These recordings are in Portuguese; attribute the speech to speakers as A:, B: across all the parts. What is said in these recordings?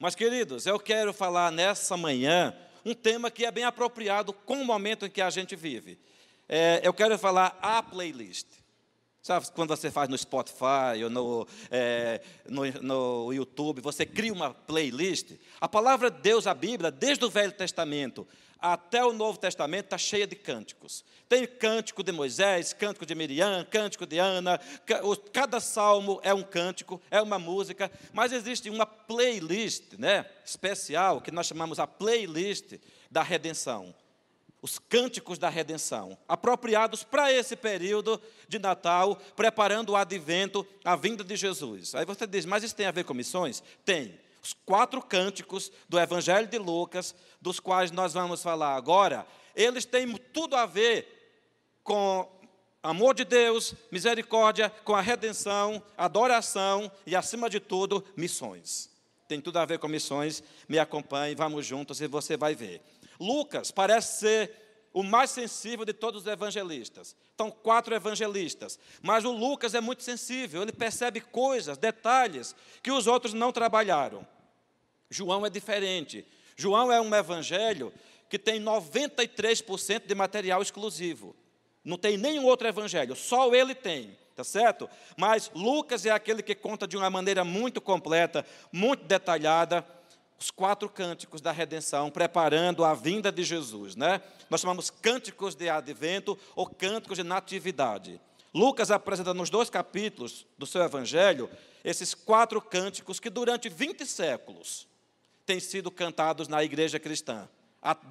A: Mas, queridos, eu quero falar nessa manhã um tema que é bem apropriado com o momento em que a gente vive. Eu quero falar a playlist. Sabe, quando você faz no Spotify ou no YouTube, você cria uma playlist. A palavra de Deus, a Bíblia, desde o Velho Testamento até o Novo Testamento, está cheia de cânticos. Tem cântico de Moisés, cântico de Miriam, cântico de Ana. Cada salmo é um cântico, é uma música. Mas existe uma playlist, né, especial, que nós chamamos a playlist da redenção. Os cânticos da redenção, apropriados para esse período de Natal, preparando o advento, a vinda de Jesus. Aí você diz, mas isso tem a ver com missões? Tem. Os 4 cânticos do Evangelho de Lucas, dos quais nós vamos falar agora, eles têm tudo a ver com amor de Deus, misericórdia, com a redenção, adoração e, acima de tudo, missões. Tem tudo a ver com missões. Me acompanhe, vamos juntos e você vai ver. Lucas parece ser o mais sensível de todos os evangelistas. Então, 4 evangelistas. Mas o Lucas é muito sensível, ele percebe coisas, detalhes, que os outros não trabalharam. João é diferente. João é um evangelho que tem 93% de material exclusivo. Não tem nenhum outro evangelho, só ele tem, tá certo? Mas Lucas é aquele que conta de uma maneira muito completa, muito detalhada, os 4 cânticos da redenção, preparando a vinda de Jesus, né? Nós chamamos cânticos de advento ou cânticos de natividade. Lucas apresenta nos 2 capítulos do seu evangelho esses 4 cânticos que durante 20 séculos têm sido cantados na igreja cristã.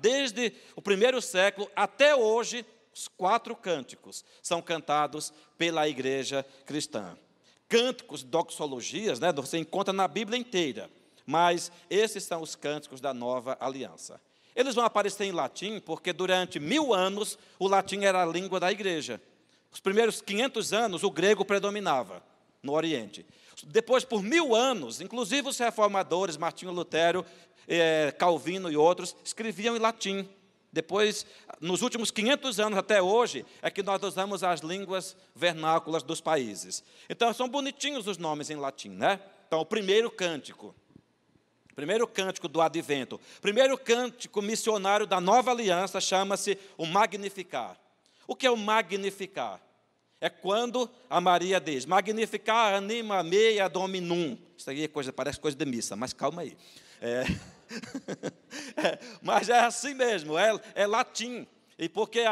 A: Desde o 1º século até hoje, os 4 cânticos são cantados pela igreja cristã. Cânticos, doxologias, né? Você encontra na Bíblia inteira. Mas esses são os cânticos da nova aliança. Eles vão aparecer em latim, porque durante 1000 anos o latim era a língua da igreja. Os primeiros 500 anos o grego predominava no Oriente. Depois, por 1000 anos, inclusive os reformadores, Martinho Lutero, Calvino e outros, escreviam em latim. Depois, nos últimos 500 anos até hoje, é que nós usamos as línguas vernáculas dos países. Então, são bonitinhos os nomes em latim, né? Então, o primeiro cântico do advento, primeiro cântico missionário da nova aliança, chama-se o Magnificar. O que é o Magnificar? É quando a Maria diz, Magnificar anima mea dominum. Isso aí parece coisa de missa, mas calma aí. Mas é assim mesmo, é latim. E porque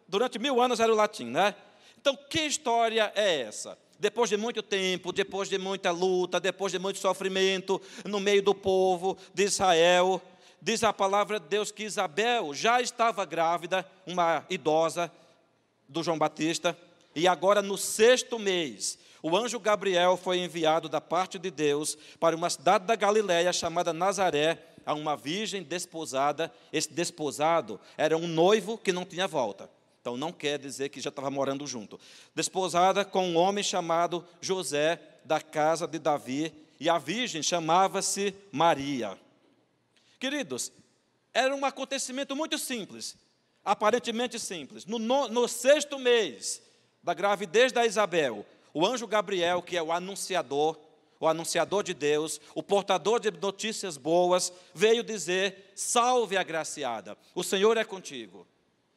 A: durante 1000 anos era o latim, né? Então, que história é essa? Depois de muito tempo, depois de muita luta, depois de muito sofrimento no meio do povo de Israel, diz a palavra de Deus que Isabel já estava grávida, uma idosa do João Batista, e agora no 6º mês, o anjo Gabriel foi enviado da parte de Deus para uma cidade da Galiléia chamada Nazaré, a uma virgem desposada. Esse desposado era um noivo que não tinha volta. Então, não quer dizer que já estava morando junto. Desposada com um homem chamado José, da casa de Davi, e a virgem chamava-se Maria. Queridos, era um acontecimento muito simples, aparentemente simples. No 6º mês da gravidez da Isabel, o anjo Gabriel, que é o anunciador de Deus, o portador de notícias boas, veio dizer, salve agraciada, o Senhor é contigo.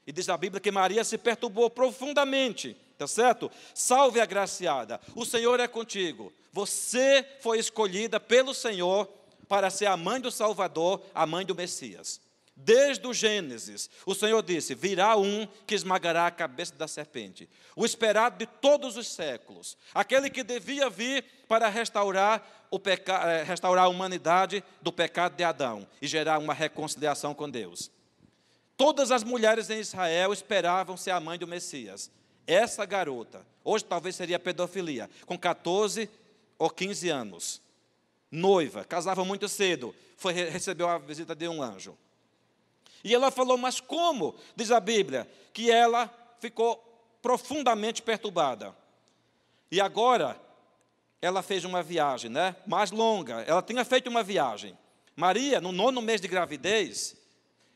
A: E diz a Bíblia que Maria se perturbou profundamente, tá certo? Salve agraciada, o Senhor é contigo. Você foi escolhida pelo Senhor para ser a mãe do Salvador, a mãe do Messias. Desde o Gênesis, o Senhor disse, virá um que esmagará a cabeça da serpente. O esperado de todos os séculos. Aquele que devia vir para restaurar a humanidade do pecado de Adão e gerar uma reconciliação com Deus. Todas as mulheres em Israel esperavam ser a mãe do Messias. Essa garota, hoje talvez seria pedofilia, com 14 ou 15 anos, noiva, casava muito cedo, recebeu a visita de um anjo. E ela falou, mas como? Diz a Bíblia, que ela ficou profundamente perturbada. E agora, ela fez uma viagem, né, mais longa. Ela tinha feito uma viagem. Maria, no 9º mês de gravidez,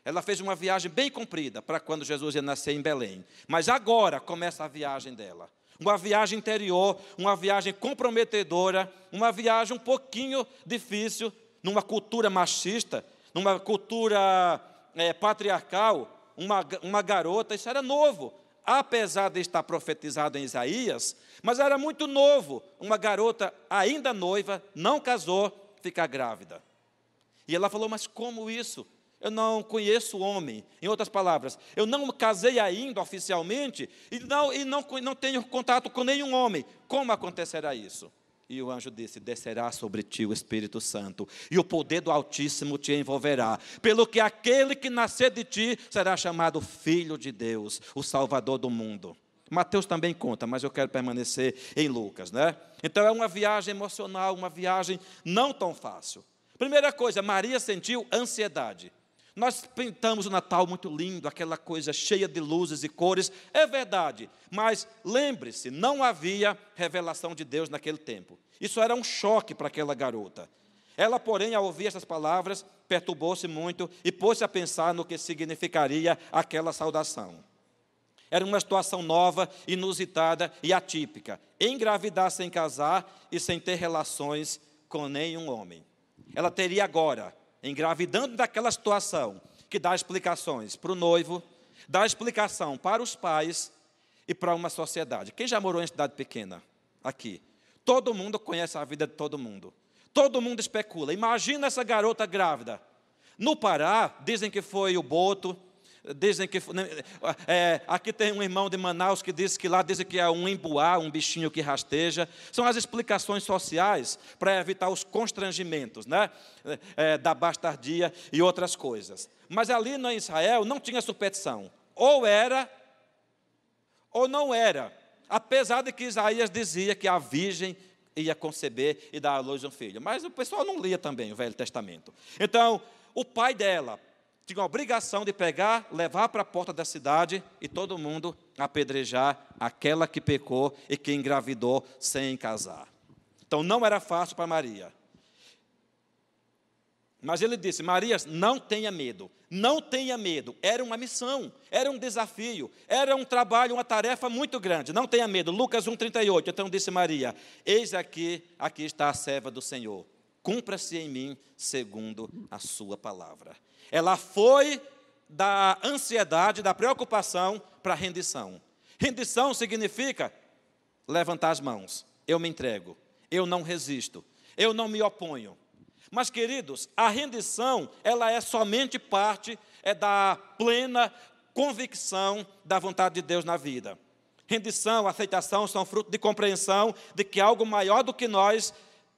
A: ela fez uma viagem bem comprida para quando Jesus ia nascer em Belém. Mas agora começa a viagem dela. Uma viagem interior, uma viagem comprometedora, uma viagem um pouquinho difícil, numa cultura machista, numa cultura patriarcal, uma garota, isso era novo. Apesar de estar profetizado em Isaías, mas era muito novo, uma garota ainda noiva, não casou, ficar grávida. E ela falou, mas como isso? Eu não conheço o homem. Em outras palavras, eu não casei ainda oficialmente e não tenho contato com nenhum homem. Como acontecerá isso? E o anjo disse, descerá sobre ti o Espírito Santo, e o poder do Altíssimo te envolverá, pelo que aquele que nascer de ti será chamado Filho de Deus, o Salvador do mundo. Mateus também conta, mas eu quero permanecer em Lucas, né? Então é uma viagem emocional, uma viagem não tão fácil. Primeira coisa, Maria sentiu ansiedade. Nós pintamos o Natal muito lindo, aquela coisa cheia de luzes e cores, é verdade, mas lembre-se, não havia revelação de Deus naquele tempo. Isso era um choque para aquela garota. Ela, porém, ao ouvir essas palavras, perturbou-se muito e pôs-se a pensar no que significaria aquela saudação. Era uma situação nova, inusitada e atípica. Engravidar sem casar e sem ter relações com nenhum homem. Ela teria agora, engravidando daquela situação, que dá explicações para o noivo, dá explicação para os pais e para uma sociedade. Quem já morou em cidade pequena? Aqui. Todo mundo conhece a vida de todo mundo. Todo mundo especula. Imagina essa garota grávida. No Pará, dizem que foi o boto, dizem que aqui tem um irmão de Manaus que disse que lá dizem que é um embuá, um bichinho que rasteja. São as explicações sociais para evitar os constrangimentos, né? Da bastardia e outras coisas. Mas ali no Israel não tinha superstição. Ou era, ou não era. Apesar de que Isaías dizia que a virgem ia conceber e dar à luz um filho. Mas o pessoal não lia também o Velho Testamento. Então, o pai dela tinha a obrigação de pegar, levar para a porta da cidade e todo mundo apedrejar aquela que pecou e que engravidou sem casar. Então, não era fácil para Maria. Mas ele disse, Maria, não tenha medo, não tenha medo. Era uma missão, era um desafio, era um trabalho, uma tarefa muito grande. Não tenha medo. Lucas 1,38, então disse Maria, eis aqui está a serva do Senhor. Cumpra-se em mim segundo a sua palavra. Ela foi da ansiedade, da preocupação para a rendição. Rendição significa levantar as mãos. Eu me entrego, eu não resisto, eu não me oponho. Mas, queridos, a rendição, ela é somente parte da plena convicção da vontade de Deus na vida. Rendição, aceitação são fruto de compreensão de que algo maior do que nós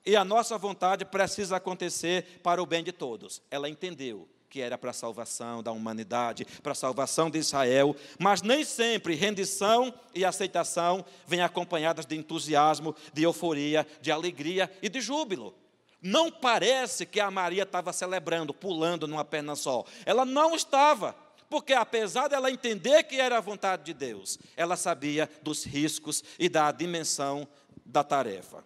A: e a nossa vontade precisa acontecer para o bem de todos. Ela entendeu que era para a salvação da humanidade, para a salvação de Israel, mas nem sempre rendição e aceitação vêm acompanhadas de entusiasmo, de euforia, de alegria e de júbilo. Não parece que a Maria estava celebrando, pulando numa perna só. Ela não estava, porque apesar dela entender que era a vontade de Deus, ela sabia dos riscos e da dimensão da tarefa.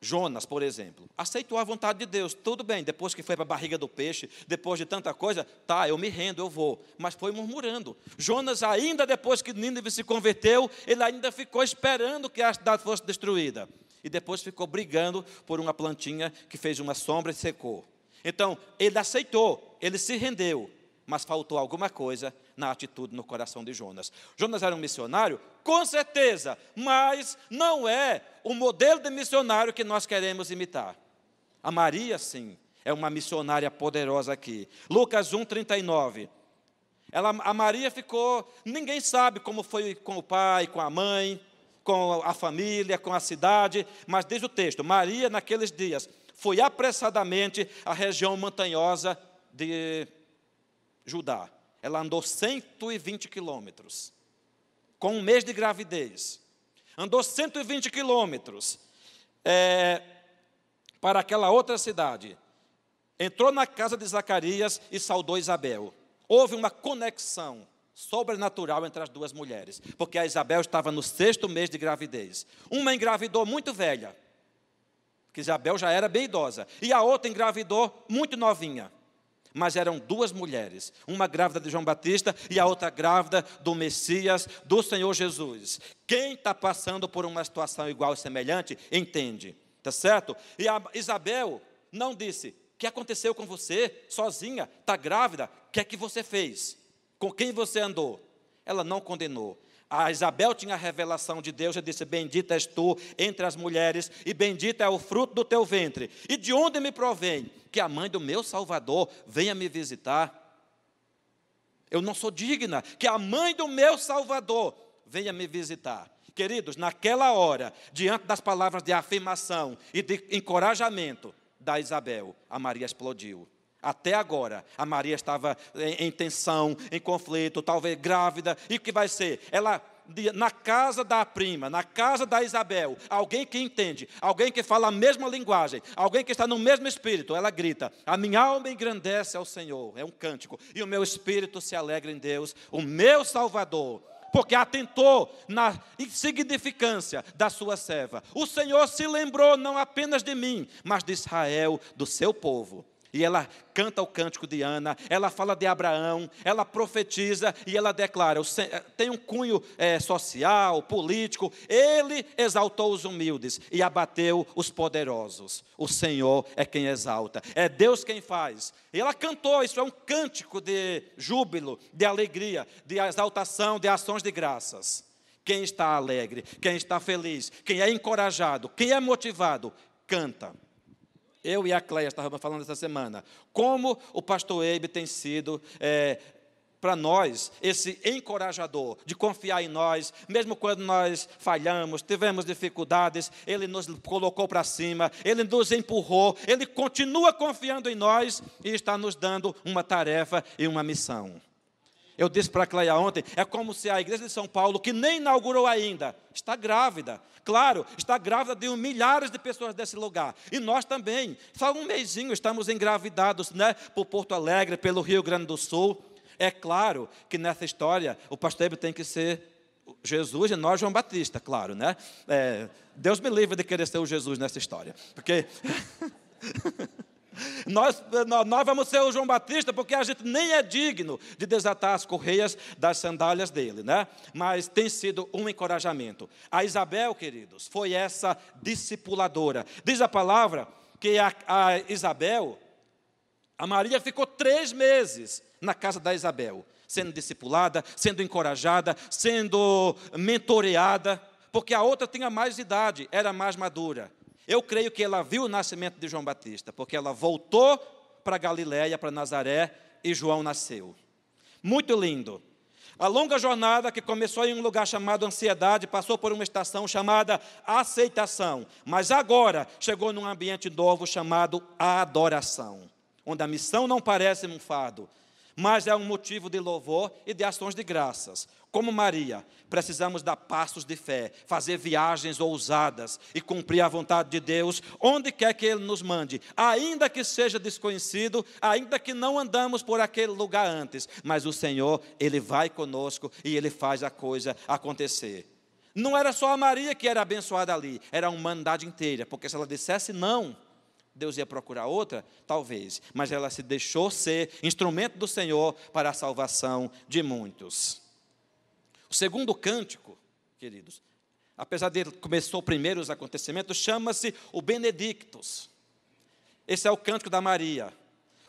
A: Jonas, por exemplo, aceitou a vontade de Deus, tudo bem, depois que foi para a barriga do peixe, depois de tanta coisa, tá, eu me rendo, eu vou, mas foi murmurando. Jonas, ainda depois que Nínive se converteu, ele ainda ficou esperando que a cidade fosse destruída, e depois ficou brigando por uma plantinha que fez uma sombra e secou. Então, ele aceitou, ele se rendeu, mas faltou alguma coisa na atitude, no coração de Jonas. Jonas era um missionário? Com certeza, mas não é o modelo de missionário que nós queremos imitar. A Maria, sim, é uma missionária poderosa aqui. Lucas 1,39. A Maria ficou, ninguém sabe como foi com o pai, com a mãe, com a família, com a cidade, mas diz o texto, Maria, naqueles dias, foi apressadamente à região montanhosa de Judá. Ela andou 120 quilômetros, com um mês de gravidez. Andou 120 quilômetros para aquela outra cidade. Entrou na casa de Zacarias e saudou Isabel. Houve uma conexão sobrenatural entre as duas mulheres, porque a Isabel estava no 6º mês de gravidez. Uma engravidou muito velha, que Isabel já era bem idosa, e a outra engravidou muito novinha. Mas eram duas mulheres, uma grávida de João Batista e a outra grávida do Messias, do Senhor Jesus. Quem está passando por uma situação igual e semelhante, entende Está certo? E a Isabel não disse: o que aconteceu com você, sozinha, está grávida, o que é que você fez? Com quem você andou? Ela não condenou. A Isabel tinha a revelação de Deus e disse: bendita és tu entre as mulheres, e bendito é o fruto do teu ventre. E de onde me provém que a mãe do meu Salvador venha me visitar? Eu não sou digna que a mãe do meu Salvador venha me visitar. Queridos, naquela hora, diante das palavras de afirmação e de encorajamento da Isabel, a Maria explodiu. Até agora, a Maria estava em tensão, em conflito, talvez grávida. E o que vai ser? Ela, na casa da prima, na casa da Isabel, alguém que entende, alguém que fala a mesma linguagem, alguém que está no mesmo espírito, ela grita: a minha alma engrandece ao Senhor. É um cântico. E o meu espírito se alegra em Deus, o meu Salvador, porque atentou na insignificância da sua serva. O Senhor se lembrou não apenas de mim, mas de Israel, do seu povo. E ela canta o cântico de Ana, ela fala de Abraão, ela profetiza e ela declara: tem um cunho social, político. Ele exaltou os humildes e abateu os poderosos. O Senhor é quem exalta, é Deus quem faz. E ela cantou, isso é um cântico de júbilo, de alegria, de exaltação, de ações de graças. Quem está alegre, quem está feliz, quem é encorajado, quem é motivado, canta. Eu e a Cleia estávamos falando essa semana, como o pastor Eibe tem sido, para nós, esse encorajador, de confiar em nós, mesmo quando nós falhamos, tivemos dificuldades, ele nos colocou para cima, ele nos empurrou, ele continua confiando em nós e está nos dando uma tarefa e uma missão. Eu disse para a Cleia ontem, é como se a igreja de São Paulo, que nem inaugurou ainda, está grávida. Claro, está grávida de milhares de pessoas desse lugar. E nós também. Só um mesinho estamos engravidados, né, por Porto Alegre, pelo Rio Grande do Sul. É claro que nessa história, o pastor Eibe tem que ser Jesus e nós João Batista, claro, né? Deus me livre de querer ser o Jesus nessa história. Porque... Nós vamos ser o João Batista porque a gente nem é digno de desatar as correias das sandálias dele, né? Mas tem sido um encorajamento. A Isabel, queridos, foi essa discipuladora. Diz a palavra que a Isabel, a Maria ficou 3 meses na casa da Isabel, sendo discipulada, sendo encorajada, sendo mentoreada, porque a outra tinha mais idade, era mais madura. Eu creio que ela viu o nascimento de João Batista, porque ela voltou para Galiléia, para Nazaré, e João nasceu. Muito lindo. A longa jornada que começou em um lugar chamado ansiedade, passou por uma estação chamada aceitação, mas agora chegou num ambiente novo chamado adoração, onde a missão não parece um fardo, mas é um motivo de louvor e de ações de graças. Como Maria, precisamos dar passos de fé, fazer viagens ousadas e cumprir a vontade de Deus, onde quer que Ele nos mande, ainda que seja desconhecido, ainda que não andamos por aquele lugar antes, mas o Senhor, Ele vai conosco e Ele faz a coisa acontecer. Não era só a Maria que era abençoada ali, era a humanidade inteira, porque se ela dissesse não, Deus ia procurar outra? Talvez. Mas ela se deixou ser instrumento do Senhor para a salvação de muitos. O segundo cântico, queridos, apesar de ele começou primeiro os acontecimentos, chama-se o Benedictus. Esse é o cântico da Maria.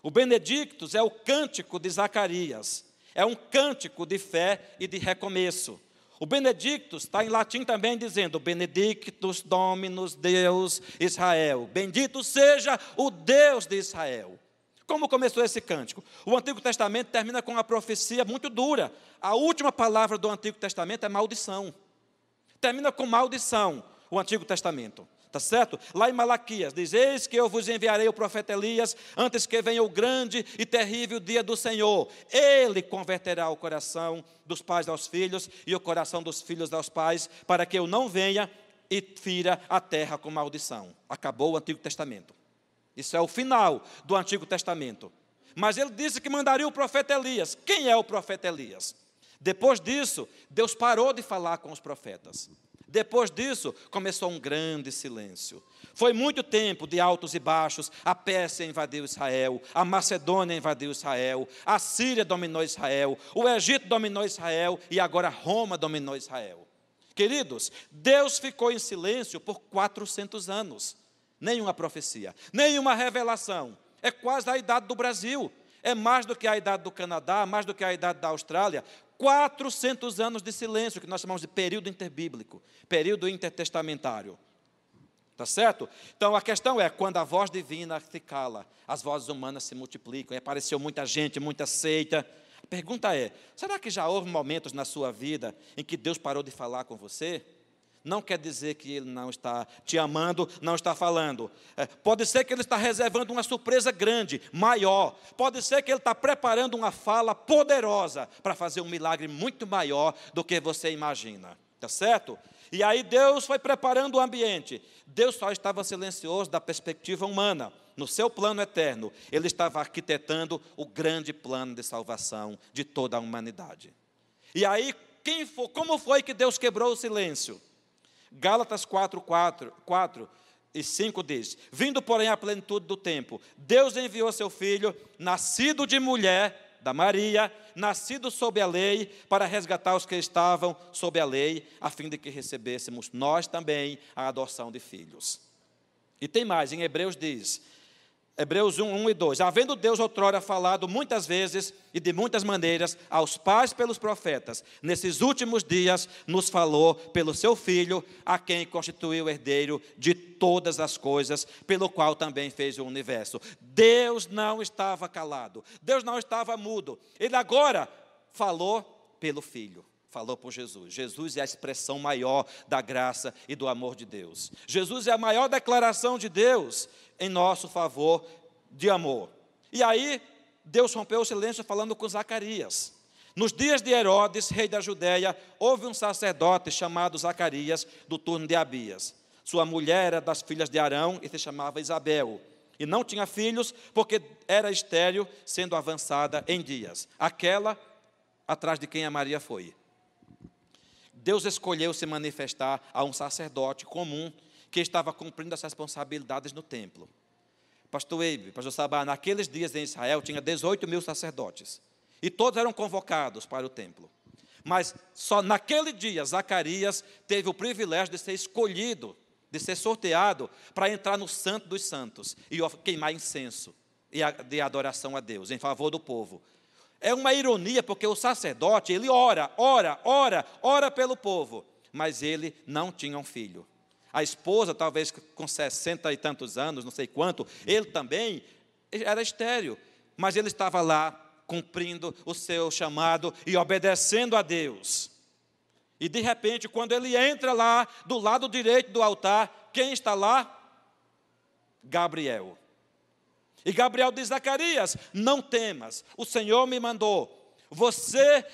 A: O Benedictus é o cântico de Zacarias. É um cântico de fé e de recomeço. O Benedictus está em latim também dizendo: Benedictus Dominus Deus Israel. Bendito seja o Deus de Israel. Como começou esse cântico? O Antigo Testamento termina com uma profecia muito dura. A última palavra do Antigo Testamento é maldição. Termina com maldição o Antigo Testamento. Está certo? Lá em Malaquias diz: eis que eu vos enviarei o profeta Elias, antes que venha o grande e terrível dia do Senhor. Ele converterá o coração dos pais aos filhos e o coração dos filhos aos pais, para que eu não venha e fira a terra com maldição. Acabou o Antigo Testamento. Isso é o final do Antigo Testamento. Mas ele disse que mandaria o profeta Elias. Quem é o profeta Elias? Depois disso, Deus parou de falar com os profetas. Depois disso, começou um grande silêncio. Foi muito tempo de altos e baixos. A Pérsia invadiu Israel, a Macedônia invadiu Israel, a Síria dominou Israel, o Egito dominou Israel e agora Roma dominou Israel. Queridos, Deus ficou em silêncio por 400 anos. nenhuma profecia, nenhuma revelação. É quase a idade do Brasil, é mais do que a idade do Canadá, mais do que a idade da Austrália. 400 anos de silêncio, que nós chamamos de período interbíblico, período intertestamentário. Está certo? Então, a questão é, quando a voz divina se cala, as vozes humanas se multiplicam, e apareceu muita gente, muita seita. A pergunta é, será que já houve momentos na sua vida em que Deus parou de falar com você? Não quer dizer que Ele não está te amando, não está falando. Pode ser que Ele está reservando uma surpresa grande, maior. Pode ser que Ele está preparando uma fala poderosa para fazer um milagre muito maior do que você imagina. Está certo? E aí Deus foi preparando o ambiente. Deus só estava silencioso da perspectiva humana. No seu plano eterno, Ele estava arquitetando o grande plano de salvação de toda a humanidade. E aí, como foi que Deus quebrou o silêncio? Gálatas 4 e 5 diz: vindo, porém, à plenitude do tempo, Deus enviou seu Filho, nascido de mulher, da Maria, nascido sob a lei, para resgatar os que estavam sob a lei, a fim de que recebêssemos nós também a adoção de filhos. E tem mais, em Hebreus diz, Hebreus 1 e 2, havendo Deus outrora falado muitas vezes e de muitas maneiras aos pais pelos profetas, nesses últimos dias nos falou pelo seu Filho, a quem constituiu o herdeiro de todas as coisas, pelo qual também fez o universo. Deus não estava calado, Deus não estava mudo, Ele agora falou pelo Filho. Falou por Jesus. Jesus é a expressão maior da graça e do amor de Deus. Jesus é a maior declaração de Deus em nosso favor de amor. E aí, Deus rompeu o silêncio falando com Zacarias. Nos dias de Herodes, rei da Judéia, houve um sacerdote chamado Zacarias, do turno de Abias. Sua mulher era das filhas de Arão e se chamava Isabel. E não tinha filhos, porque era estéril, sendo avançada em dias. Aquela atrás de quem a Maria foi. Deus escolheu se manifestar a um sacerdote comum que estava cumprindo as responsabilidades no templo. Pastor Eibe, pastor Sabá, naqueles dias em Israel tinha 18 mil sacerdotes. E todos eram convocados para o templo. Mas só naquele dia Zacarias teve o privilégio de ser escolhido, de ser sorteado para entrar no Santo dos Santos e queimar incenso de adoração a Deus, em favor do povo. É uma ironia, porque o sacerdote, ele ora pelo povo, mas ele não tinha um filho. A esposa, talvez com 60 e tantos anos, não sei quanto, ele também era estéril, mas ele estava lá cumprindo o seu chamado e obedecendo a Deus. E de repente, quando ele entra lá, do lado direito do altar, quem está lá? Gabriel. E Gabriel diz: Zacarias, não temas, o Senhor me mandou, você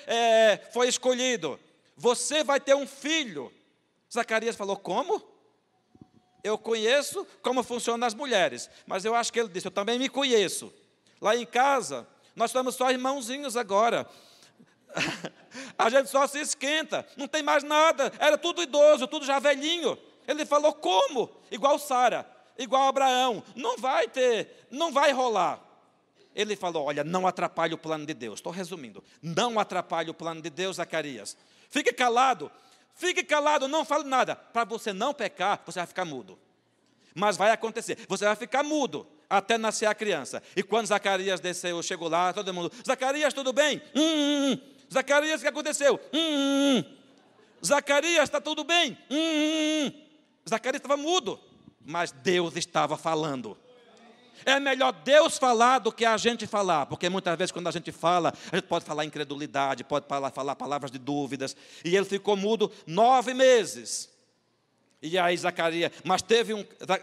A: foi escolhido, você vai ter um filho. Zacarias falou: como? Eu conheço como funcionam as mulheres, mas eu acho que ele disse: eu também me conheço. Lá em casa, nós estamos só irmãozinhos agora, a gente só se esquenta, não tem mais nada, era tudo idoso, tudo já velhinho. Ele falou: como? Igual Sara, igual Abraão, não vai rolar. Ele falou: olha, não atrapalhe o plano de Deus. Estou resumindo, não atrapalhe o plano de Deus, Zacarias. Fique calado, não fale nada. Para você não pecar, você vai ficar mudo. Mas vai acontecer, você vai ficar mudo até nascer a criança. E quando Zacarias desceu, chegou lá, todo mundo: Zacarias, tudo bem? Zacarias, o que aconteceu? Zacarias, está tudo bem? Zacarias estava mudo, mas Deus estava falando. É melhor Deus falar do que a gente falar, porque muitas vezes quando a gente fala, a gente pode falar incredulidade, pode falar palavras de dúvidas. E ele ficou mudo 9 meses. E aí Zacarias, mas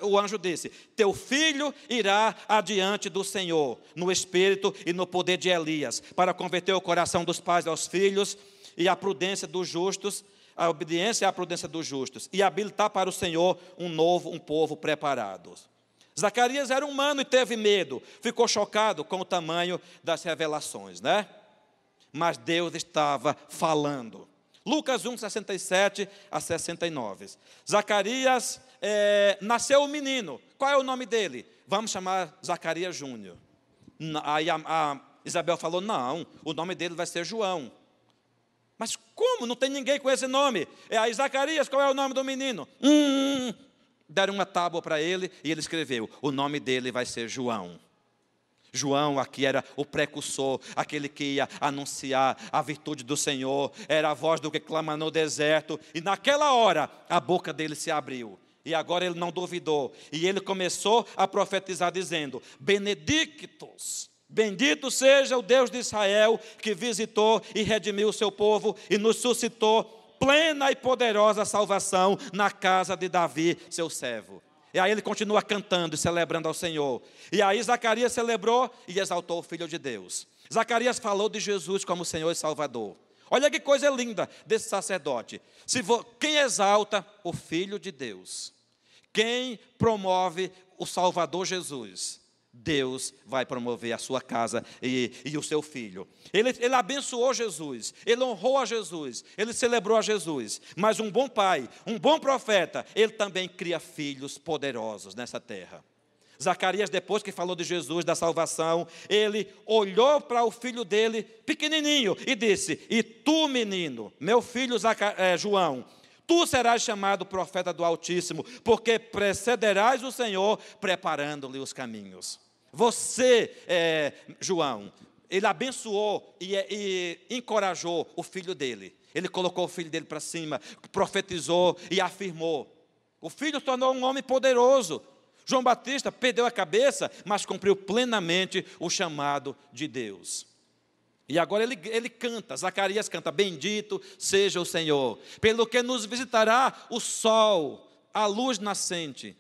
A: o anjo disse: teu filho irá adiante do Senhor, no espírito e no poder de Elias, para converter o coração dos pais aos filhos e a prudência dos justos, a obediência e a prudência dos justos, e habilitar para o Senhor um povo preparado. Zacarias era humano e teve medo, ficou chocado com o tamanho das revelações, né? Mas Deus estava falando. Lucas 1, 67 a 69. Zacarias, nasceu um menino. Qual é o nome dele? Vamos chamar Zacarias Júnior. Aí a Isabel falou: não, o nome dele vai ser João. Mas como? Não tem ninguém com esse nome. Aí Zacarias, qual é o nome do menino? deram uma tábua para ele e ele escreveu: o nome dele vai ser João. João aqui era o precursor, aquele que ia anunciar a virtude do Senhor, era a voz do que clama no deserto, e naquela hora a boca dele se abriu, e agora ele não duvidou, e ele começou a profetizar dizendo: Benedictus, bendito seja o Deus de Israel, que visitou e redimiu o seu povo, e nos suscitou plena e poderosa salvação na casa de Davi, seu servo. E aí ele continua cantando e celebrando ao Senhor. E aí Zacarias celebrou e exaltou o Filho de Deus. Zacarias falou de Jesus como Senhor e Salvador. Olha que coisa linda desse sacerdote. Quem exalta o Filho de Deus, quem promove o Salvador Jesus, Deus vai promover a sua casa e o seu filho. Ele abençoou Jesus, ele honrou a Jesus, ele celebrou a Jesus. Mas um bom pai, um bom profeta, ele também cria filhos poderosos nessa terra. Zacarias, depois que falou de Jesus, da salvação, ele olhou para o filho dele, pequenininho, e disse: e tu, menino, meu filho João, tu serás chamado profeta do Altíssimo, porque precederás o Senhor, preparando-lhe os caminhos. Você, João, ele abençoou e encorajou o filho dele. Ele colocou o filho dele para cima, profetizou e afirmou. O filho se tornou um homem poderoso. João Batista perdeu a cabeça, mas cumpriu plenamente o chamado de Deus. E agora ele canta, Zacarias canta: bendito seja o Senhor, pelo que nos visitará o sol, a luz nascente.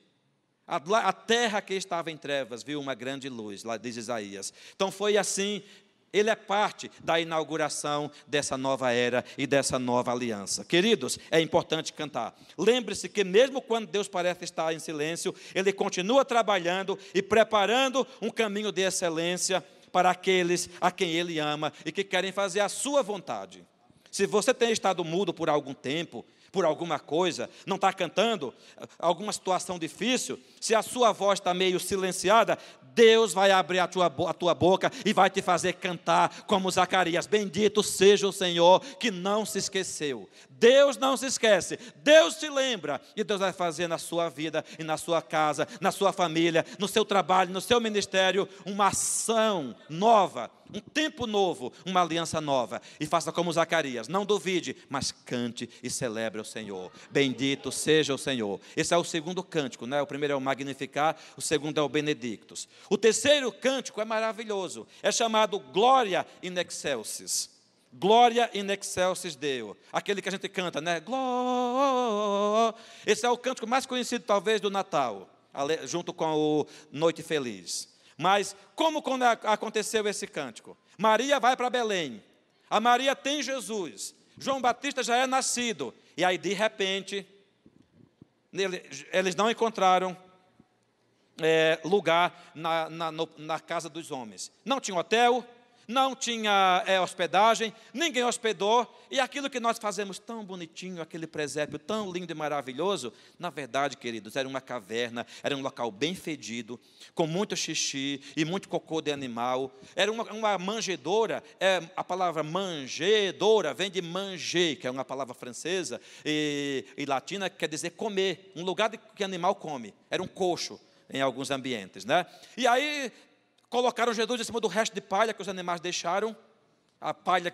A: A terra que estava em trevas viu uma grande luz, lá diz Isaías. Então foi assim, ele é parte da inauguração dessa nova era e dessa nova aliança. Queridos, é importante cantar. Lembre-se que mesmo quando Deus parece estar em silêncio, Ele continua trabalhando e preparando um caminho de excelência para aqueles a quem Ele ama e que querem fazer a sua vontade. Se você tem estado mudo por algum tempo, por alguma coisa, não está cantando, alguma situação difícil, se a sua voz está meio silenciada, Deus vai abrir a tua boca e vai te fazer cantar como Zacarias: bendito seja o Senhor, que não se esqueceu. Deus não se esquece, Deus se lembra, e Deus vai fazer na sua vida e na sua casa, na sua família, no seu trabalho, no seu ministério, uma ação nova, um tempo novo, uma aliança nova. E faça como Zacarias, não duvide, mas cante e celebre o Senhor. Bendito seja o Senhor. Esse é o segundo cântico, né? O primeiro é o Magnificar, o segundo é o Benedictus. O terceiro cântico é maravilhoso, é chamado Glória in Excelsis. Glória in Excelsis Deo, aquele que a gente canta, né? Glória. Esse é o cântico mais conhecido talvez do Natal, junto com o Noite Feliz. Mas como quando aconteceu esse cântico? Maria vai para Belém, a Maria tem Jesus, João Batista já é nascido, e aí de repente, eles não encontraram lugar na casa dos homens. Não tinha hotel, não tinha hospedagem, ninguém hospedou, e aquilo que nós fazemos tão bonitinho, aquele presépio tão lindo e maravilhoso, na verdade, queridos, era uma caverna, era um local bem fedido, com muito xixi e muito cocô de animal, era uma manjedoura. A palavra manjedoura vem de manger, que é uma palavra francesa e latina, que quer dizer comer, um lugar que animal come, era um coxo em alguns ambientes, né? E aí colocaram Jesus em cima do resto de palha que os animais deixaram, a palha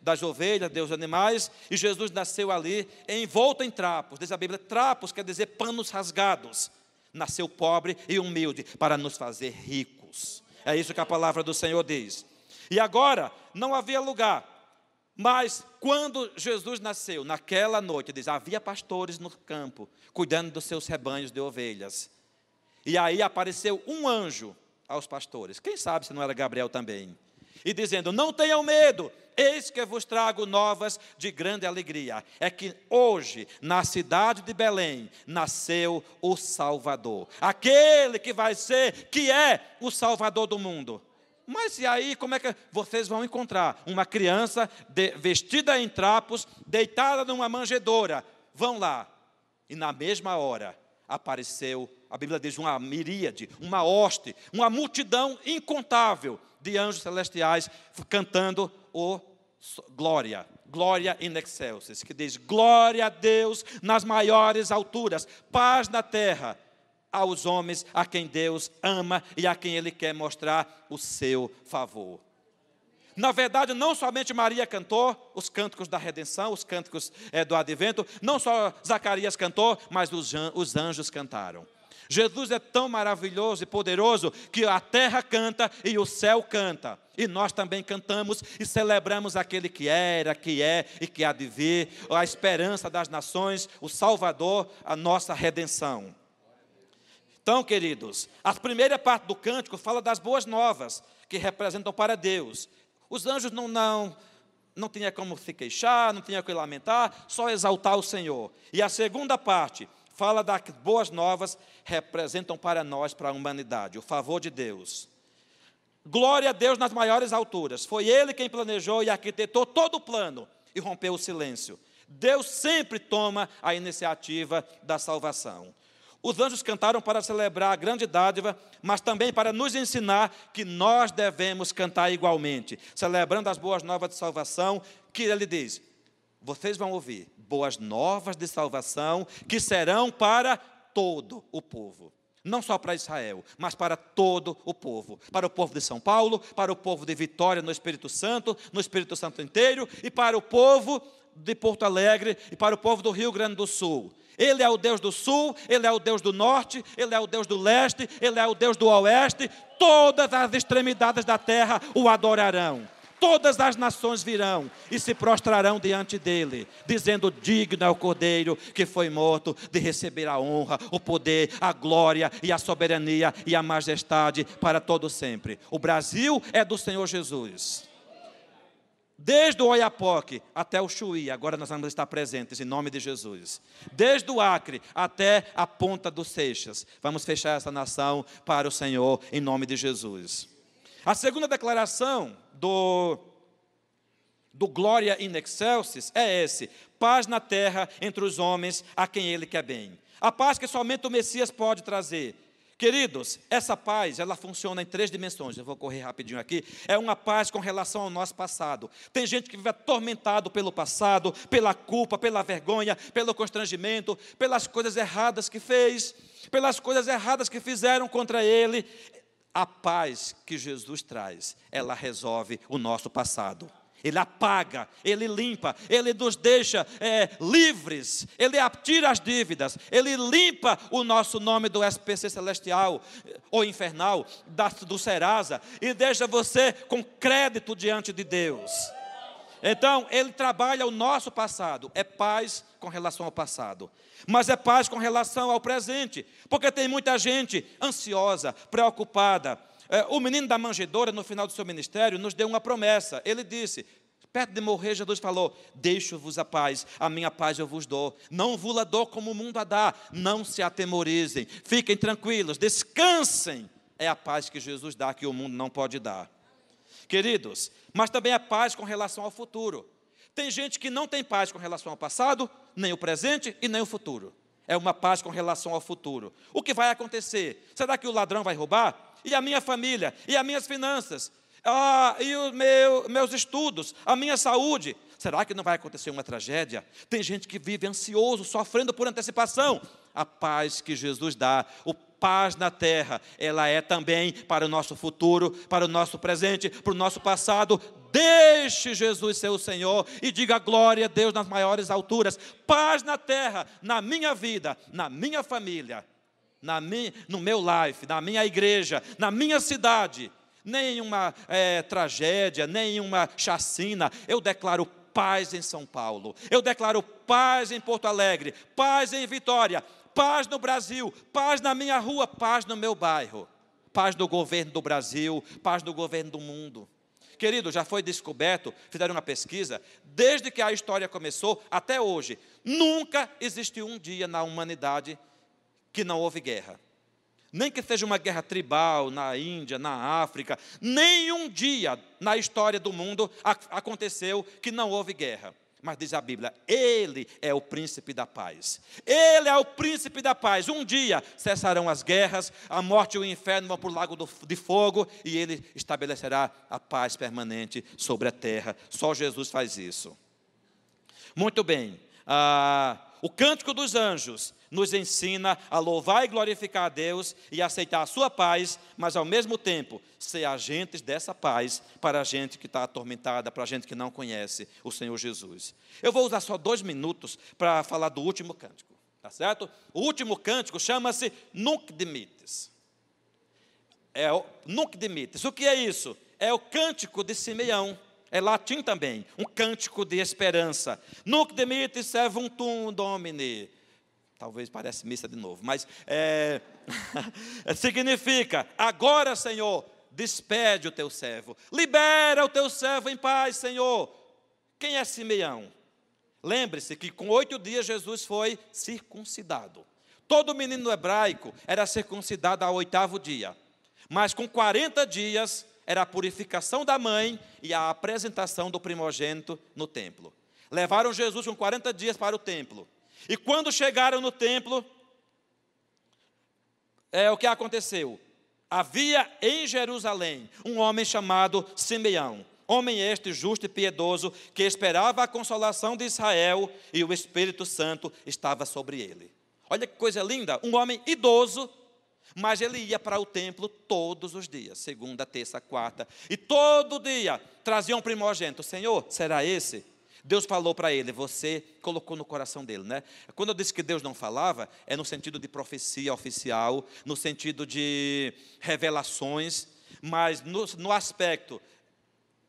A: das ovelhas, dos animais, e Jesus nasceu ali, envolto em trapos. Diz a Bíblia, trapos quer dizer panos rasgados. Nasceu pobre e humilde para nos fazer ricos. É isso que a palavra do Senhor diz. E agora, não havia lugar, mas quando Jesus nasceu, naquela noite, diz, havia pastores no campo, cuidando dos seus rebanhos de ovelhas. E aí apareceu um anjo aos pastores, quem sabe se não era Gabriel também, e dizendo: não tenham medo, eis que vos trago novas de grande alegria, é que hoje, na cidade de Belém, nasceu o Salvador, aquele que é o Salvador do mundo. Mas e aí, como é que vocês vão encontrar uma criança vestida em trapos, deitada numa manjedoura? Vão lá, e na mesma hora apareceu, a Bíblia diz, uma miríade, uma hoste, uma multidão incontável de anjos celestiais cantando glória, Glória in excelsis, que diz: glória a Deus nas maiores alturas, paz na terra aos homens a quem Deus ama e a quem Ele quer mostrar o seu favor. Na verdade, não somente Maria cantou os cânticos da redenção, os cânticos do advento, não só Zacarias cantou, mas os anjos cantaram. Jesus é tão maravilhoso e poderoso que a terra canta e o céu canta. E nós também cantamos e celebramos aquele que era, que é e que há de vir, a esperança das nações, o Salvador, a nossa redenção. Então, queridos, a primeira parte do cântico fala das boas novas, que representam para Deus. Os anjos não tinha como se queixar, não tinha como lamentar, só exaltar o Senhor. E a segunda parte fala das boas novas, representam para nós, para a humanidade, o favor de Deus. Glória a Deus nas maiores alturas. Foi Ele quem planejou e arquitetou todo o plano e rompeu o silêncio. Deus sempre toma a iniciativa da salvação. Os anjos cantaram para celebrar a grande dádiva, mas também para nos ensinar que nós devemos cantar igualmente, celebrando as boas novas de salvação, que Ele diz: vocês vão ouvir boas novas de salvação, que serão para todo o povo. Não só para Israel, mas para todo o povo. Para o povo de São Paulo, para o povo de Vitória no Espírito Santo inteiro, e para o povo de Porto Alegre, e para o povo do Rio Grande do Sul. Ele é o Deus do sul, Ele é o Deus do norte, Ele é o Deus do leste, Ele é o Deus do oeste. Todas as extremidades da terra o adorarão. Todas as nações virão e se prostrarão diante dele, dizendo: digno é o Cordeiro que foi morto de receber a honra, o poder, a glória e a soberania e a majestade para todo sempre. O Brasil é do Senhor Jesus. Desde o Oiapoque até o Chuí, agora nós vamos estar presentes em nome de Jesus. Desde o Acre até a ponta dos Seixas, vamos fechar essa nação para o Senhor em nome de Jesus. A segunda declaração do Glória in excelsis é esse: paz na terra entre os homens a quem Ele quer bem. A paz que somente o Messias pode trazer. Queridos, essa paz, ela funciona em 3 dimensões. Eu vou correr rapidinho aqui. É uma paz com relação ao nosso passado. Tem gente que vive atormentado pelo passado, pela culpa, pela vergonha, pelo constrangimento, pelas coisas erradas que fez, pelas coisas erradas que fizeram contra ele. A paz que Jesus traz, ela resolve o nosso passado. Ele apaga, Ele limpa, Ele nos deixa livres, Ele tira as dívidas, Ele limpa o nosso nome do SPC celestial ou infernal, do Serasa, e deixa você com crédito diante de Deus. Então, Ele trabalha o nosso passado, é paz com relação ao passado, mas é paz com relação ao presente, porque tem muita gente ansiosa, preocupada. O menino da manjedoura, no final do seu ministério, nos deu uma promessa. Ele disse, perto de morrer, Jesus falou: deixo-vos a minha paz eu vos dou. Não vos la dou como o mundo a dá. Não se atemorizem, fiquem tranquilos, descansem. É a paz que Jesus dá, que o mundo não pode dar. Queridos, mas também a paz com relação ao futuro. Tem gente que não tem paz com relação ao passado, nem o presente e nem o futuro. É uma paz com relação ao futuro. O que vai acontecer? Será que o ladrão vai roubar? E a minha família? E as minhas finanças? E os meus estudos? A minha saúde? Será que não vai acontecer uma tragédia? Tem gente que vive ansioso, sofrendo por antecipação. A paz que Jesus dá, o paz na terra, ela é também para o nosso futuro, para o nosso presente, para o nosso passado. Deixe Jesus ser o Senhor e diga glória a Deus nas maiores alturas. Paz na terra, na minha vida, na minha família, no meu life, na minha igreja, na minha cidade. Nenhuma tragédia, nenhuma chacina. Eu declaro paz em São Paulo. Eu declaro paz em Porto Alegre, paz em Vitória, paz no Brasil, paz na minha rua, paz no meu bairro, paz no governo do Brasil, paz no governo do mundo. Querido, já foi descoberto, fizeram uma pesquisa, desde que a história começou até hoje, nunca existiu um dia na humanidade que não houve guerra. Nem que seja uma guerra tribal na Índia, na África, nenhum dia na história do mundo aconteceu que não houve guerra. Mas diz a Bíblia, Ele é o príncipe da paz. Ele é o príncipe da paz. Um dia cessarão as guerras, a morte e o inferno vão para o lago de fogo, e Ele estabelecerá a paz permanente sobre a terra. Só Jesus faz isso. Muito bem. O Cântico dos Anjos nos ensina a louvar e glorificar a Deus e aceitar a sua paz, mas ao mesmo tempo ser agentes dessa paz para a gente que está atormentada, para a gente que não conhece o Senhor Jesus. Eu vou usar só 2 minutos para falar do último cântico, tá certo? O último cântico chama-se Nunc Dimittis. Nunc Dimittis. O que é isso? É o cântico de Simeão. É latim também, um cântico de esperança. Nunc dimittis servuntum Domini. Talvez pareça missa de novo, mas significa: agora, Senhor, despede o teu servo. Libera o teu servo em paz, Senhor. Quem é Simeão? Lembre-se que com 8 dias Jesus foi circuncidado. Todo menino hebraico era circuncidado ao 8º dia. Mas com 40 dias era a purificação da mãe e a apresentação do primogênito no templo. Levaram Jesus com 40 dias para o templo. E quando chegaram no templo, o que aconteceu? Havia em Jerusalém um homem chamado Simeão. Homem este justo e piedoso, que esperava a consolação de Israel, e o Espírito Santo estava sobre ele. Olha que coisa linda, um homem idoso, mas ele ia para o templo todos os dias, segunda, terça, quarta, e todo dia trazia um primogênito. Senhor, será esse? Deus falou para ele, você colocou no coração dele, né? Quando eu disse que Deus não falava, é no sentido de profecia oficial, no sentido de revelações, mas no aspecto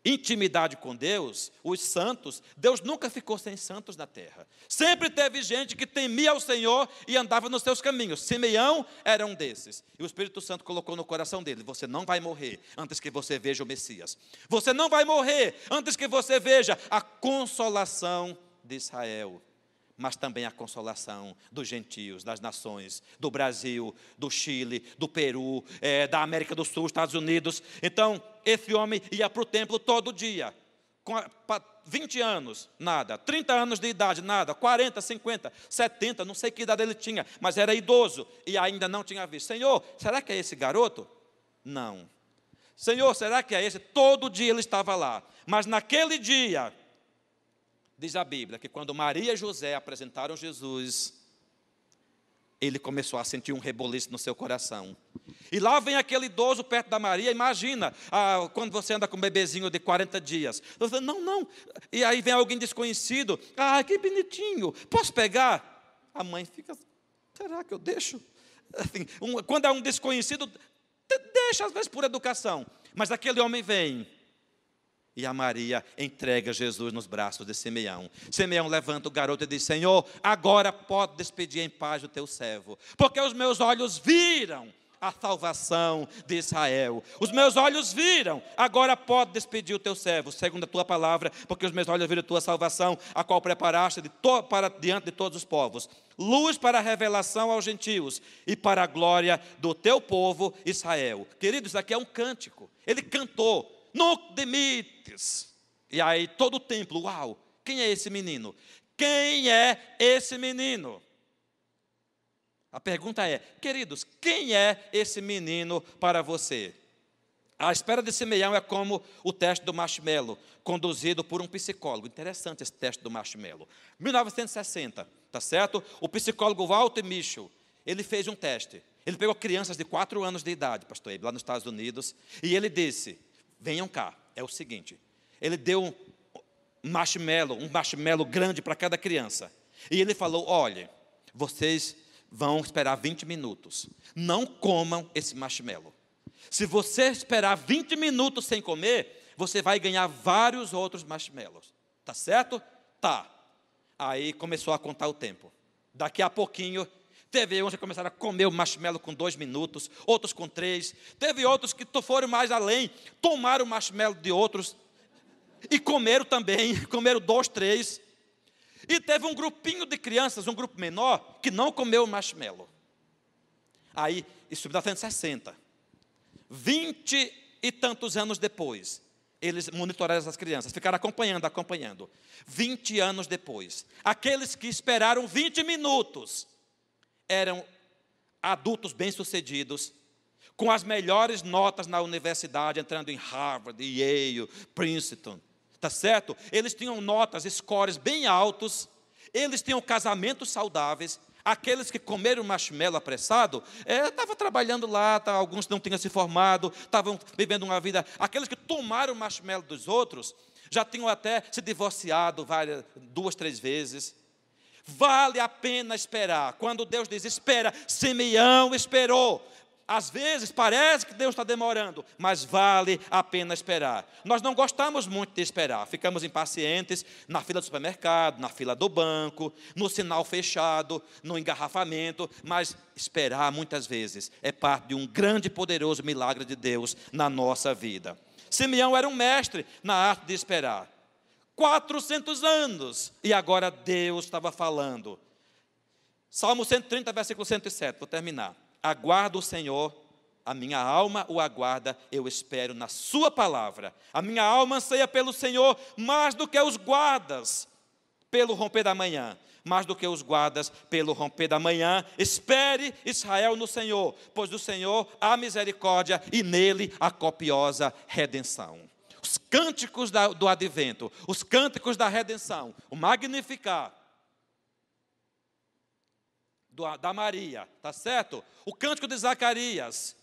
A: intimidade com Deus, os santos, Deus nunca ficou sem santos na terra. Sempre teve gente que temia ao Senhor e andava nos seus caminhos. Simeão era um desses. E o Espírito Santo colocou no coração dele, você não vai morrer antes que você veja o Messias. Você não vai morrer antes que você veja a consolação de Israel, mas também a consolação dos gentios, das nações, do Brasil, do Chile, do Peru, da América do Sul, Estados Unidos. Então, esse homem ia para o templo todo dia, com 20 anos, nada, 30 anos de idade, nada, 40, 50, 70, não sei que idade ele tinha, mas era idoso e ainda não tinha visto. Senhor, será que é esse garoto? Não. Senhor, será que é esse? Todo dia ele estava lá, mas naquele dia, diz a Bíblia, que quando Maria e José apresentaram Jesus, ele começou a sentir um reboliço no seu coração. E lá vem aquele idoso perto da Maria, imagina, quando você anda com um bebezinho de 40 dias. Eu falei, não. E aí vem alguém desconhecido, que bonitinho, posso pegar? A mãe fica, será que eu deixo? Assim, quando é um desconhecido, deixa às vezes por educação. Mas aquele homem vem. E a Maria entrega Jesus nos braços de Simeão. Simeão levanta o garoto e diz, Senhor, agora pode despedir em paz o teu servo, porque os meus olhos viram a salvação de Israel. Os meus olhos viram, agora pode despedir o teu servo, segundo a tua palavra, porque os meus olhos viram a tua salvação, a qual preparaste para diante de todos os povos. Luz para a revelação aos gentios e para a glória do teu povo Israel. Queridos, isso aqui é um cântico. Ele cantou. Nunc dimittis. E aí todo o templo, uau, quem é esse menino? Quem é esse menino? A pergunta é, queridos, quem é esse menino para você? A espera de Simeão é como o teste do marshmallow, conduzido por um psicólogo. Interessante esse teste do marshmallow. 1960, tá certo? O psicólogo Walter Mischel, ele fez um teste. Ele pegou crianças de 4 anos de idade, pastor Ebe, lá nos Estados Unidos, e ele disse, venham cá, é o seguinte, ele deu um marshmallow grande para cada criança, e ele falou, olha, vocês vão esperar 20 minutos, não comam esse marshmallow. Se você esperar 20 minutos sem comer, você vai ganhar vários outros marshmallows, tá certo? Tá. Aí começou a contar o tempo, daqui a pouquinho, teve uns que começaram a comer o marshmallow com 2 minutos, outros com 3. Teve outros que foram mais além, tomaram o marshmallow de outros e comeram também, comeram 2, 3. E teve um grupinho de crianças, um grupo menor, que não comeu o marshmallow. Aí, isso em 1960. 20 e tantos anos depois, eles monitoraram essas crianças, ficaram acompanhando. 20 anos depois, aqueles que esperaram 20 minutos, eram adultos bem-sucedidos, com as melhores notas na universidade, entrando em Harvard, Yale, Princeton, tá certo? Eles tinham notas, scores bem altos, eles tinham casamentos saudáveis. Aqueles que comeram marshmallow apressado, estavam trabalhando lá, alguns não tinham se formado, estavam vivendo uma vida. Aqueles que tomaram o marshmallow dos outros, já tinham até se divorciado 2, 3 vezes. Vale a pena esperar. Quando Deus diz, espera, Simeão esperou. Às vezes parece que Deus está demorando, mas vale a pena esperar. Nós não gostamos muito de esperar, ficamos impacientes na fila do supermercado, na fila do banco, no sinal fechado, no engarrafamento, mas esperar muitas vezes é parte de um grande e poderoso milagre de Deus na nossa vida. Simeão era um mestre na arte de esperar. 400 anos, e agora Deus estava falando. Salmo 130, versículo 107, vou terminar. Aguardo o Senhor, a minha alma o aguarda, eu espero na sua palavra. A minha alma anseia pelo Senhor, mais do que os guardas, pelo romper da manhã. Mais do que os guardas, pelo romper da manhã. Espere, Israel, no Senhor, pois do Senhor há misericórdia e nele a copiosa redenção. Os cânticos do advento, os cânticos da redenção, o Magnificar, da Maria, tá certo? O cântico de Zacarias,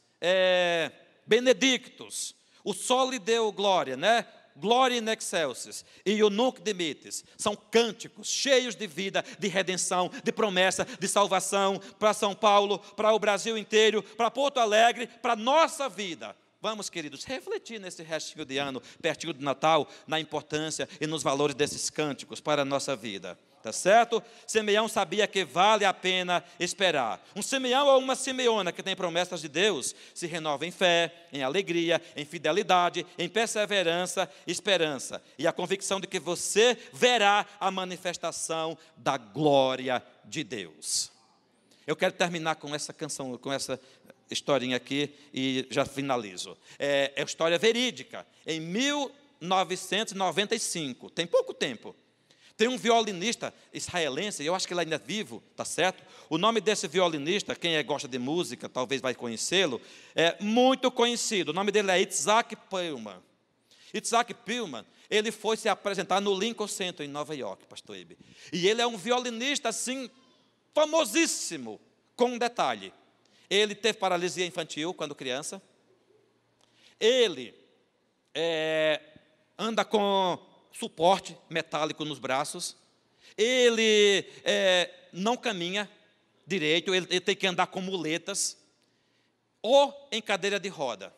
A: Benedictus, o Soli Deo Glória, né? Glória in excelsis e o Nunc dimittis, são cânticos cheios de vida, de redenção, de promessa, de salvação para São Paulo, para o Brasil inteiro, para Porto Alegre, para a nossa vida. Vamos, queridos, refletir nesse restinho de ano, pertinho do Natal, na importância e nos valores desses cânticos para a nossa vida. Tá certo? Simeão sabia que vale a pena esperar. Um Simeão ou uma Simeona que tem promessas de Deus, se renova em fé, em alegria, em fidelidade, em perseverança, esperança. E a convicção de que você verá a manifestação da glória de Deus. Eu quero terminar com essa canção, com essa historinha aqui e já finalizo. É história verídica. Em 1995, tem pouco tempo, tem um violinista israelense, eu acho que ele ainda é vivo, tá certo? O nome desse violinista, quem gosta de música, talvez vai conhecê-lo, é muito conhecido. O nome dele é Itzhak Perlman. Itzhak Perlman, ele foi se apresentar no Lincoln Center, em Nova York, pastor Ibe. E ele é um violinista, assim, famosíssimo, com um detalhe. Ele teve paralisia infantil quando criança. Ele anda com suporte metálico nos braços. Ele não caminha direito, ele tem que andar com muletas ou em cadeira de roda.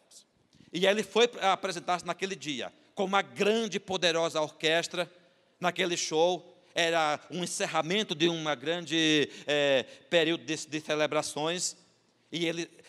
A: E aí ele foi apresentar-se naquele dia com uma grande e poderosa orquestra, naquele show. Era um encerramento de uma grande período de celebrações.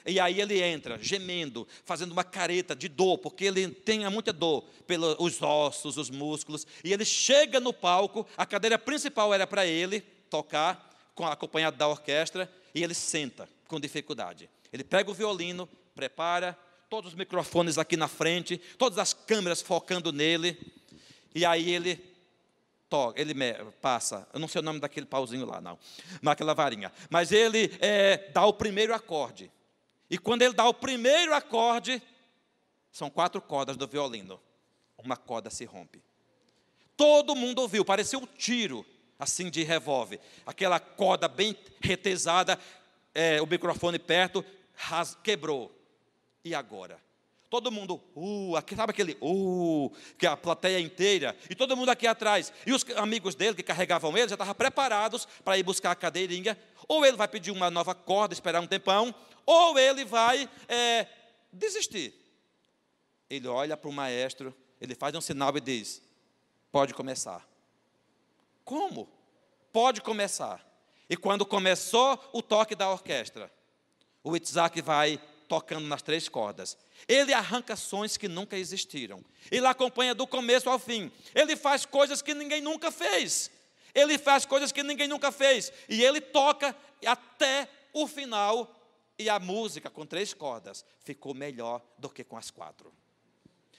A: E aí ele entra, gemendo, fazendo uma careta de dor, porque ele tem muita dor pelos ossos, os músculos. E ele chega no palco, a cadeira principal era para ele tocar, acompanhado da orquestra, e ele senta com dificuldade. Ele pega o violino, prepara, todos os microfones aqui na frente, todas as câmeras focando nele, e aí ele toca, ele passa, eu não sei o nome daquele pauzinho lá, não, naquela varinha, mas ele dá o primeiro acorde, e quando ele dá o primeiro acorde, são 4 cordas do violino, uma corda se rompe. Todo mundo ouviu, parecia um tiro, assim de revólver, aquela corda bem retesada, o microfone perto, quebrou. E agora? Todo mundo, sabe aquele, que a plateia inteira, e todo mundo aqui atrás, e os amigos dele que carregavam ele, já estavam preparados para ir buscar a cadeirinha, ou ele vai pedir uma nova corda, esperar um tempão, ou ele vai desistir. Ele olha para o maestro, ele faz um sinal e diz, pode começar. Como? Pode começar. E quando começou o toque da orquestra, o Itzhak vai tocando nas 3 cordas. Ele arranca sons que nunca existiram. Ele acompanha do começo ao fim. Ele faz coisas que ninguém nunca fez. Ele faz coisas que ninguém nunca fez. E ele toca até o final. E a música com 3 cordas ficou melhor do que com as 4.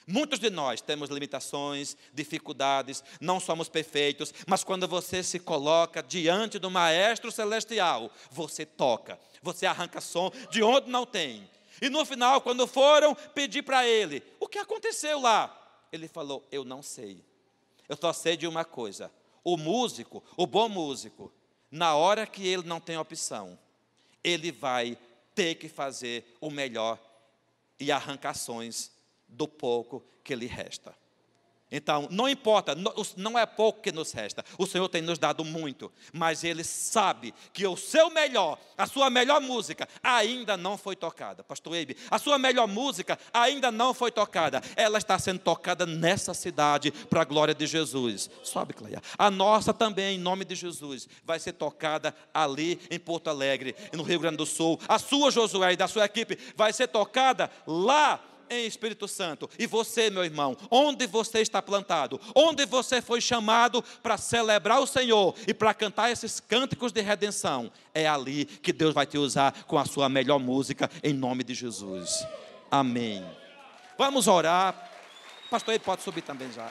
A: Muitos de nós temos limitações, dificuldades, não somos perfeitos, mas quando você se coloca diante do Maestro Celestial, você toca, você arranca som de onde não tem. E no final, quando foram pedir para ele, o que aconteceu lá? Ele falou, eu não sei. Eu só sei de uma coisa: o músico, o bom músico, na hora que ele não tem opção, ele vai ter que fazer o melhor e arrancações do pouco que lhe resta. Então, não importa, não é pouco que nos resta, o Senhor tem nos dado muito, mas Ele sabe que o seu melhor, a sua melhor música ainda não foi tocada. Pastor Eibe, a sua melhor música ainda não foi tocada, ela está sendo tocada nessa cidade, para a glória de Jesus. Sobe, Cleia. A nossa também, em nome de Jesus, vai ser tocada ali em Porto Alegre, no Rio Grande do Sul. A sua, Josué, e da sua equipe, vai ser tocada lá em Espírito Santo. E você, meu irmão, onde você está plantado, onde você foi chamado para celebrar o Senhor e para cantar esses cânticos de redenção, é ali que Deus vai te usar com a sua melhor música, em nome de Jesus. Amém. Vamos orar. Pastor, ele pode subir também já.